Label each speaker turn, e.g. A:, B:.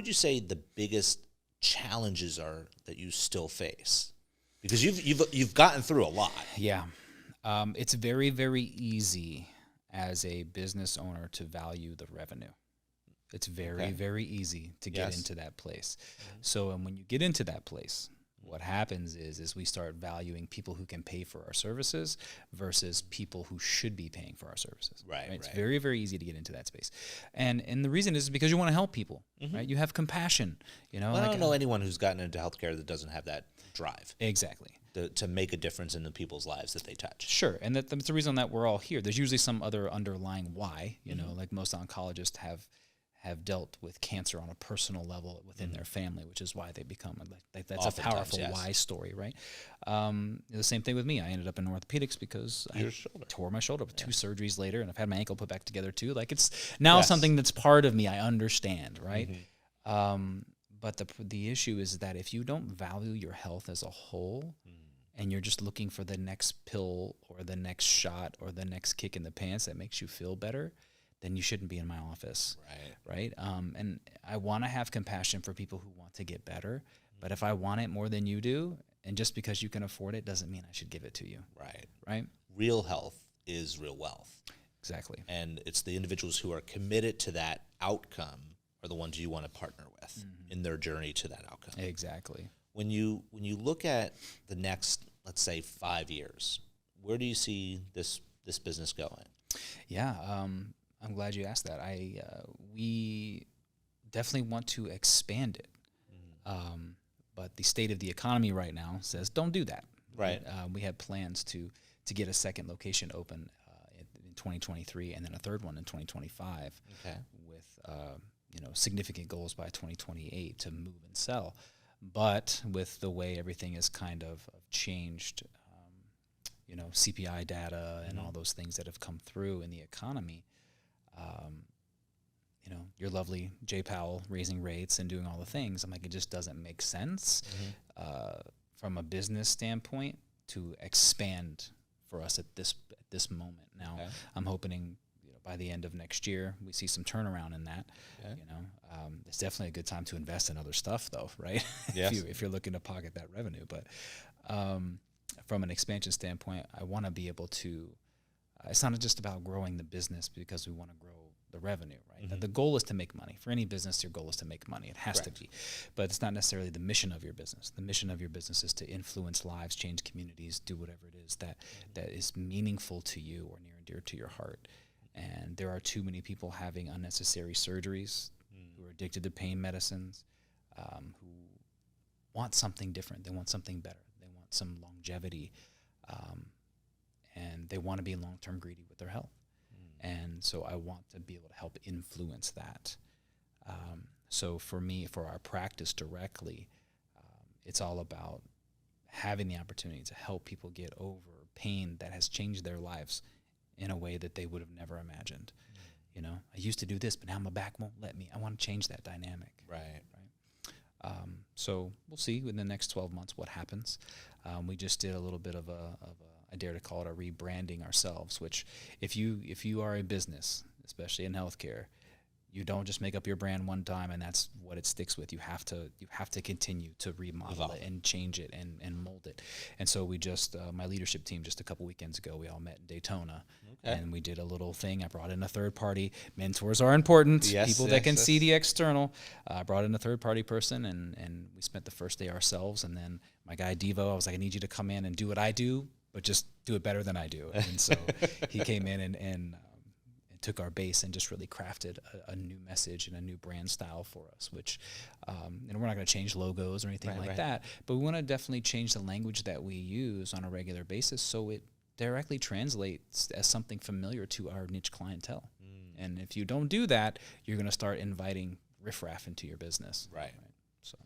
A: would you say the biggest challenges are that you still face? Because you've gotten through a lot.
B: Yeah. It's very, very easy as a business owner to value the revenue. It's very, very easy to get into that place. So, and when you get into that place, what happens is we start valuing people who can pay for our services versus people who should be paying for our services. Right. It's very, very easy to get into that space. And the reason is because you want to help people, right? You have compassion,
A: Well, I don't know anyone who's gotten into healthcare that doesn't have that drive.
B: Exactly.
A: To make a difference in the people's lives that they touch.
B: Sure, and that's the reason that we're all here. There's usually some other underlying why, like most oncologists have dealt with cancer on a personal level within their family, which is why they become that's a powerful why story, right? The same thing with me. I ended up in orthopedics because I tore my shoulder with 2 surgeries later, and I've had my ankle put back together too. Like it's now something that's part of me. I understand, right? But the issue is that if you don't value your health as a whole, and you're just looking for the next pill or the next shot or the next kick in the pants that makes you feel better, then you shouldn't be in my office. Right. And I want to have compassion for people who want to get better, but if I want it more than you do, and just because you can afford it doesn't mean I should give it to you. Right.
A: Real health is real wealth.
B: Exactly.
A: And it's the individuals who are committed to that outcome are the ones you want to partner with in their journey to that outcome.
B: Exactly.
A: When you look at the next, let's say, 5 years, where do you see this business going?
B: Yeah, I'm glad you asked that. We definitely want to expand it, but the state of the economy right now says don't do that.
A: Right.
B: We have plans to get a second location open in 2023, and then a third one in 2025. With significant goals by 2028 to move and sell. But with the way everything is kind of changed, CPI data and all those things that have come through in the economy, your lovely Jay Powell raising rates and doing all the things, I'm like, it just doesn't make sense from a business standpoint to expand for us at this moment. Now, I'm hoping by the end of next year we see some turnaround in that. It's definitely a good time to invest in other stuff, though, right? If you're looking to pocket that revenue. But from an expansion standpoint, I want to be able to. It's not just about growing the business because we want to grow the revenue, right? The goal is to make money. For any business, your goal is to make money. It has to be. But it's not necessarily the mission of your business. The mission of your business is to influence lives, change communities, do whatever it is that is meaningful to you or near and dear to your heart. And there are too many people having unnecessary surgeries who are addicted to pain medicines, who want something different. They want something better. They want some longevity, and they want to be long-term greedy with their health. And so I want to be able to help influence that. So for me, for our practice directly, it's all about having the opportunity to help people get over pain that has changed their lives in a way that they would have never imagined. I used to do this, but now my back won't let me. I want to change that dynamic.
A: Right.
B: So we'll see in the next 12 months what happens. We just did a little bit of I dare to call it a rebranding ourselves, which if you are a business, especially in healthcare, you don't just make up your brand one time and that's what it sticks with. You have to continue to remodel it and change it and mold it. And so we just, my leadership team just a couple weekends ago, we all met in Daytona and we did a little thing. I brought in a third party. Mentors are important. People that can see the external. I brought in a third party person and we spent the first day ourselves. And then my guy Devo, I was like, I need you to come in and do what I do, but just do it better than I do. And so he came in and took our base and just really crafted a new message and a new brand style for us, which, and we're not going to change logos or anything like that, but we want to definitely change the language that we use on a regular basis so it directly translates as something familiar to our niche clientele. And if you don't do that, you're going to start inviting riffraff into your business.
A: Right.
B: So.